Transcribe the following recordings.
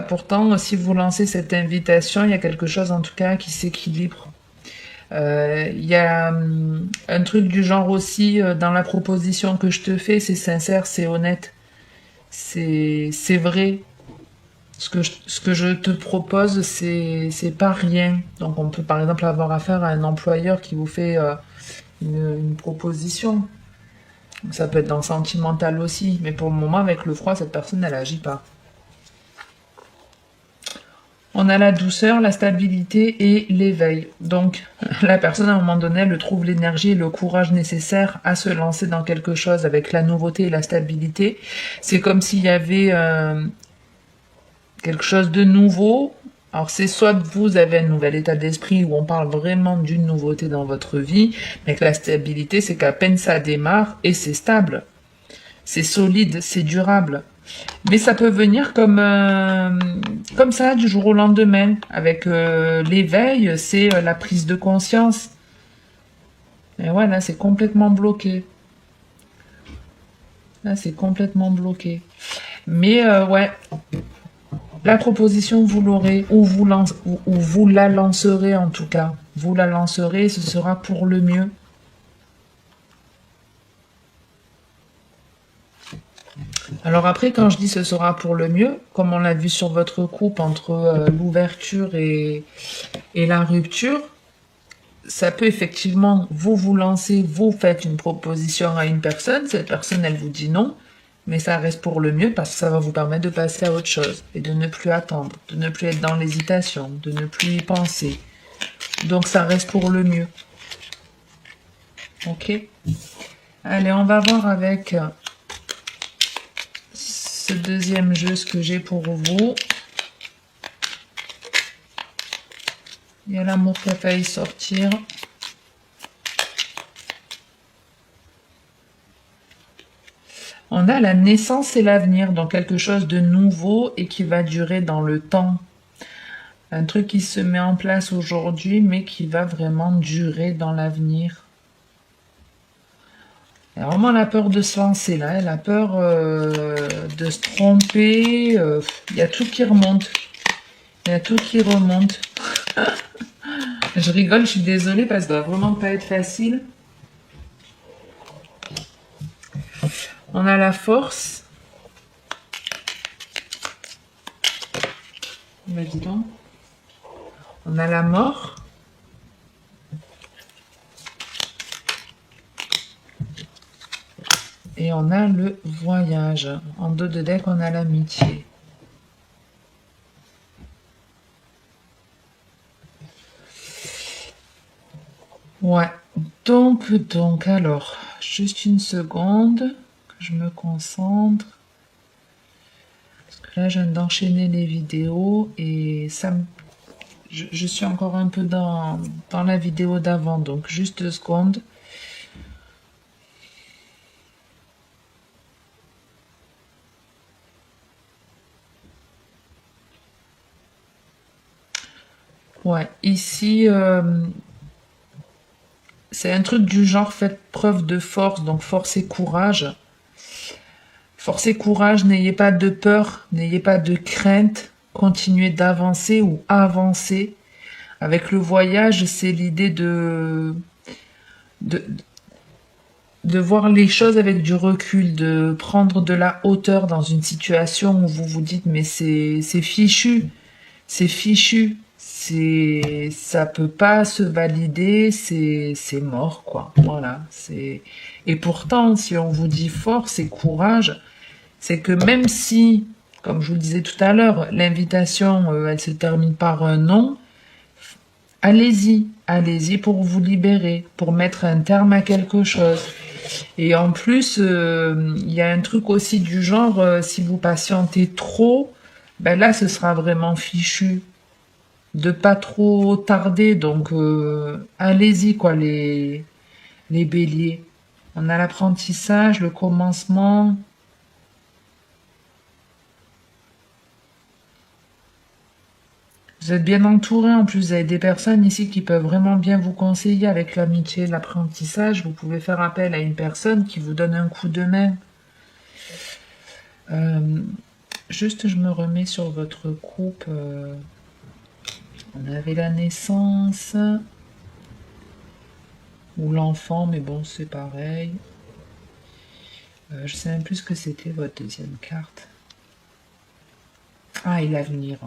Pourtant, si vous lancez cette invitation, il y a quelque chose en tout cas qui s'équilibre. Il y a un truc du genre aussi dans la proposition que je te fais, c'est sincère, c'est honnête, c'est vrai. Ce que je te propose, c'est pas rien. Donc on peut par exemple avoir affaire à un employeur qui vous fait une proposition. Ça peut être dans le sentimental aussi, mais pour le moment, avec le froid, cette personne, elle agit pas. On a la douceur, la stabilité et l'éveil. Donc, la personne, à un moment donné, elle trouve l'énergie et le courage nécessaires à se lancer dans quelque chose avec la nouveauté et la stabilité. C'est comme s'il y avait quelque chose de nouveau. Alors, c'est soit vous avez un nouvel état d'esprit où on parle vraiment d'une nouveauté dans votre vie, mais que la stabilité, c'est qu'à peine ça démarre et c'est stable. C'est solide, c'est durable. Mais ça peut venir comme ça, du jour au lendemain. Avec l'éveil, c'est la prise de conscience. Et ouais, là, c'est complètement bloqué. Là, c'est complètement bloqué. Mais ouais, la proposition, vous l'aurez, ou vous la lancerez en tout cas. Vous la lancerez, ce sera pour le mieux. Alors après, quand je dis ce sera pour le mieux, comme on l'a vu sur votre coupe entre l'ouverture et la rupture, ça peut effectivement, vous lancez, vous faites une proposition à une personne, cette personne, elle vous dit non, mais ça reste pour le mieux parce que ça va vous permettre de passer à autre chose et de ne plus attendre, de ne plus être dans l'hésitation, de ne plus y penser. Donc ça reste pour le mieux. Ok? Allez, on va voir avec ce deuxième jeu ce que j'ai pour vous. Il y a l'amour qui a failli sortir. On a la naissance et l'avenir, donc quelque chose de nouveau et qui va durer dans le temps. Un truc qui se met en place aujourd'hui, mais qui va vraiment durer dans l'avenir. Elle a vraiment la peur de se lancer là, elle a peur de se tromper. Il y a tout qui remonte. Il y a tout qui remonte. Je rigole, je suis désolée parce que ça doit vraiment pas être facile. On a la force. Bah, dis donc. On a la mort. Et on a le voyage. En dos de deck, on a l'amitié. Ouais. Donc, alors, juste une seconde, que je me concentre. Parce que là, je viens d'enchaîner les vidéos et ça me... Je suis encore un peu dans la vidéo d'avant, donc juste 2 secondes. Ouais, ici, c'est un truc du genre faites preuve de force, donc force et courage. Force et courage, n'ayez pas de peur, n'ayez pas de crainte, continuez d'avancer ou avancer. Avec le voyage, c'est l'idée de, de voir les choses avec du recul, de prendre de la hauteur dans une situation où vous vous dites mais c'est fichu, c'est fichu, ça peut pas se valider, c'est mort quoi. Voilà, c'est et pourtant si on vous dit force et courage, c'est que même si comme je vous le disais tout à l'heure, l'invitation elle se termine par un non, allez-y, allez-y pour vous libérer, pour mettre un terme à quelque chose. Et en plus, il y a un truc aussi du genre, si vous patientez trop, ben là, ce sera vraiment fichu. De pas trop tarder, donc allez-y, quoi, les béliers. On a l'apprentissage, le commencement. Vous êtes bien entouré, en plus, vous avez des personnes ici qui peuvent vraiment bien vous conseiller avec l'amitié et l'apprentissage. Vous pouvez faire appel à une personne qui vous donne un coup de main. Euh, Juste, je me remets sur votre coupe. On avait la naissance ou l'enfant, mais bon, c'est pareil. Je sais même plus ce que c'était votre deuxième carte. Ah, et l'avenir.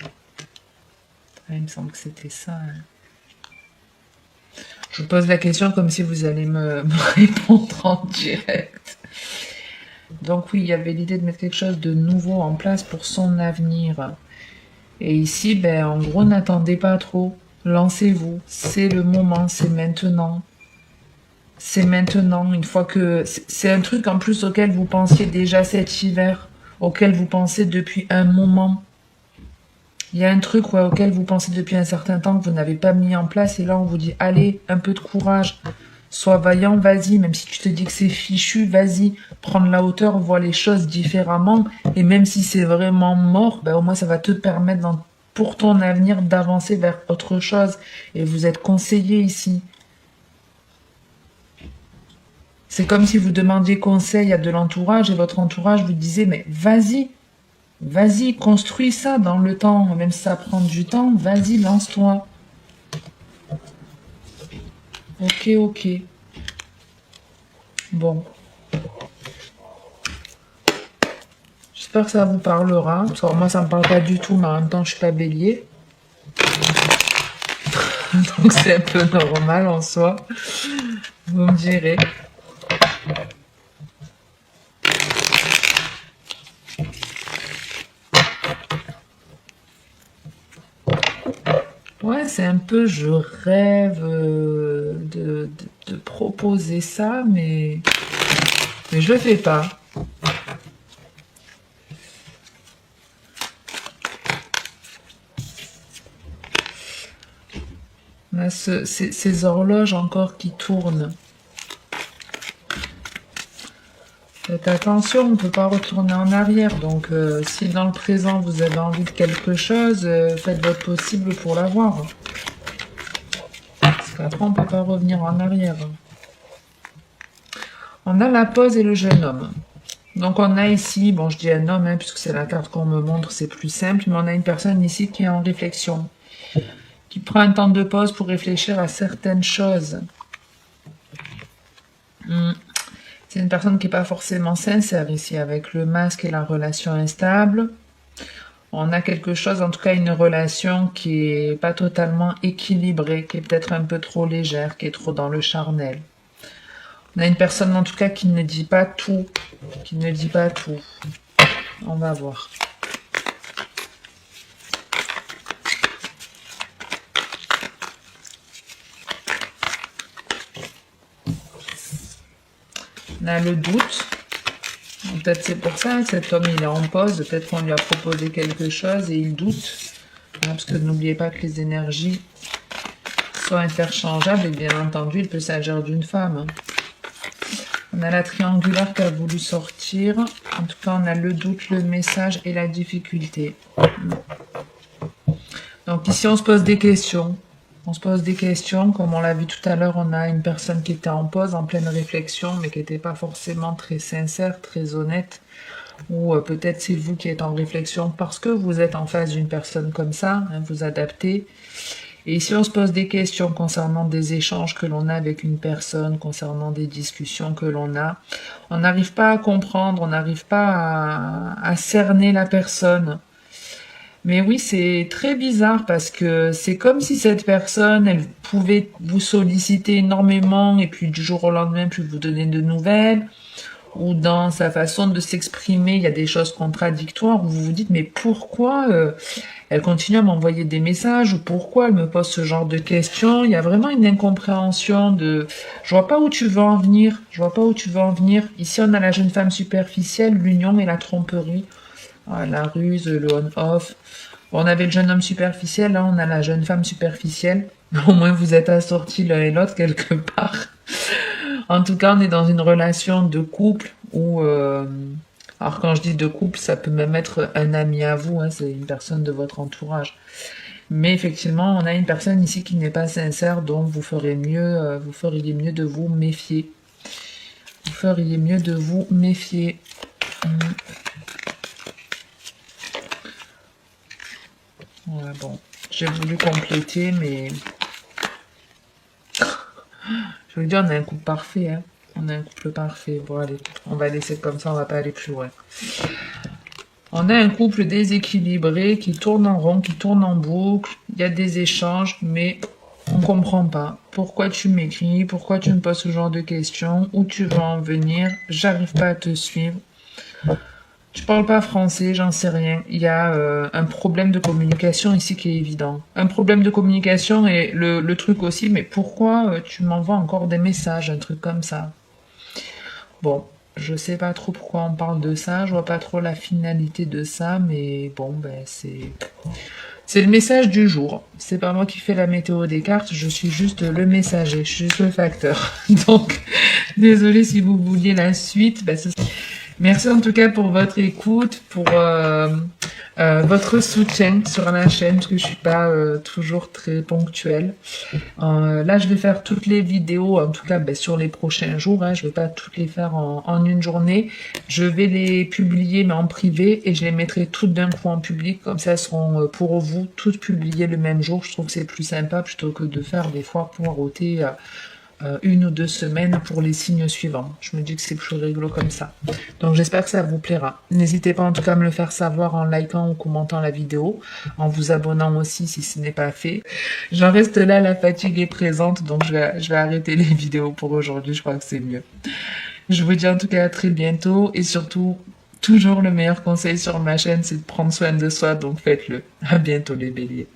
Ah, il me semble que c'était ça. Hein. Je vous pose la question comme si vous allez me répondre en direct. Donc oui, il y avait l'idée de mettre quelque chose de nouveau en place pour son avenir. Et ici, ben, en gros, n'attendez pas trop. Lancez-vous. C'est le moment, c'est maintenant. C'est maintenant, une fois que... C'est un truc en plus auquel vous pensiez déjà cet hiver, auquel vous pensez depuis un moment. Il y a un truc auquel vous pensez depuis un certain temps que vous n'avez pas mis en place et là on vous dit allez, un peu de courage, sois vaillant, vas-y, même si tu te dis que c'est fichu, vas-y, prendre la hauteur, vois les choses différemment et même si c'est vraiment mort, ben, au moins ça va te permettre pour ton avenir d'avancer vers autre chose et vous êtes conseillé ici. C'est comme si vous demandiez conseil à de l'entourage et votre entourage vous disait mais vas-y, vas-y, construis ça dans le temps, même si ça prend du temps, vas-y, lance-toi. Ok, ok. Bon. J'espère que ça vous parlera. Parce que moi, ça me parle pas du tout, mais en même temps, je suis pas bélier. Donc, c'est un peu normal en soi. Vous me direz. Ouais, c'est un peu, je rêve de proposer ça, mais je le fais pas. On a ces horloges encore qui tournent. Faites attention, on ne peut pas retourner en arrière. Donc, si dans le présent vous avez envie de quelque chose, faites votre possible pour l'avoir. Parce qu'après, on ne peut pas revenir en arrière. On a la pause et le jeune homme. Donc, on a ici, bon, je dis un homme, hein, puisque c'est la carte qu'on me montre, c'est plus simple, mais on a une personne ici qui est en réflexion, qui prend un temps de pause pour réfléchir à certaines choses. C'est une personne qui n'est pas forcément sincère ici, avec le masque et la relation instable. On a quelque chose, en tout cas une relation qui est pas totalement équilibrée, qui est peut-être un peu trop légère, qui est trop dans le charnel. On a une personne en tout cas qui ne dit pas tout, qui ne dit pas tout. On va voir. On a le doute. Peut-être c'est pour ça que cet homme il est en pause. Peut-être qu'on lui a proposé quelque chose et il doute. Parce que n'oubliez pas que les énergies sont interchangeables et bien entendu il peut s'agir d'une femme. On a la triangulaire qui a voulu sortir. En tout cas on a le doute, le message et la difficulté. Donc ici on se pose des questions. On se pose des questions, comme on l'a vu tout à l'heure, on a une personne qui était en pause, en pleine réflexion, mais qui n'était pas forcément très sincère, très honnête. Ou peut-être c'est vous qui êtes en réflexion parce que vous êtes en face d'une personne comme ça, hein, vous adaptez. Et ici on se pose des questions concernant des échanges que l'on a avec une personne, concernant des discussions que l'on a. On n'arrive pas à comprendre, on n'arrive pas à cerner la personne. Mais oui, c'est très bizarre parce que c'est comme si cette personne, elle pouvait vous solliciter énormément et puis du jour au lendemain, plus vous donner de nouvelles. Ou dans sa façon de s'exprimer, il y a des choses contradictoires où vous vous dites mais pourquoi elle continue à m'envoyer des messages ou pourquoi elle me pose ce genre de questions. Il y a vraiment une incompréhension de je vois pas où tu veux en venir, je vois pas où tu veux en venir. Ici on a la jeune femme superficielle, l'union et la tromperie. La ruse, le on-off. Bon, on avait le jeune homme superficiel, là on a la jeune femme superficielle. Au moins vous êtes assortis l'un et l'autre quelque part. En tout cas, on est dans une relation de couple où... alors quand je dis de couple, ça peut même être un ami à vous, hein, c'est une personne de votre entourage. Mais effectivement, on a une personne ici qui n'est pas sincère, donc vous feriez mieux de vous méfier. Vous feriez mieux de vous méfier. Ouais, bon, j'ai voulu compléter, mais je veux dire, on a un couple parfait, hein. On a un couple parfait. Bon, allez, on va laisser comme ça, on va pas aller plus loin. On a un couple déséquilibré qui tourne en rond, qui tourne en boucle. Il y a des échanges, mais on comprend pas. Pourquoi tu m'écris? Pourquoi tu me poses ce genre de questions? Où tu veux en venir? J'arrive pas à te suivre. Tu parles pas français, j'en sais rien. Il y a un problème de communication ici qui est évident. Un problème de communication et le truc aussi, mais pourquoi tu m'envoies encore des messages, un truc comme ça? Bon, je sais pas trop pourquoi on parle de ça, je vois pas trop la finalité de ça, mais bon, ben c'est le message du jour. C'est pas moi qui fais la météo des cartes, je suis juste le messager, je suis juste le facteur. Donc, désolé si vous vouliez la suite. Merci en tout cas pour votre écoute, pour votre soutien sur la chaîne, parce que je suis pas toujours très ponctuelle. Là, je vais faire toutes les vidéos, en tout cas sur les prochains jours. Hein, je vais pas toutes les faire en une journée. Je vais les publier, mais en privé, et je les mettrai toutes d'un coup en public. Comme ça, elles seront pour vous toutes publiées le même jour. Je trouve que c'est plus sympa plutôt que de faire des fois poireauter une ou 2 semaines pour les signes suivants. Je me dis que c'est plus rigolo comme ça. Donc j'espère que ça vous plaira. N'hésitez pas en tout cas à me le faire savoir en likant ou commentant la vidéo, en vous abonnant aussi si ce n'est pas fait. J'en reste là, la fatigue est présente, donc je vais arrêter les vidéos pour aujourd'hui, je crois que c'est mieux. Je vous dis en tout cas à très bientôt, et surtout, toujours le meilleur conseil sur ma chaîne, c'est de prendre soin de soi, donc faites-le. À bientôt les béliers.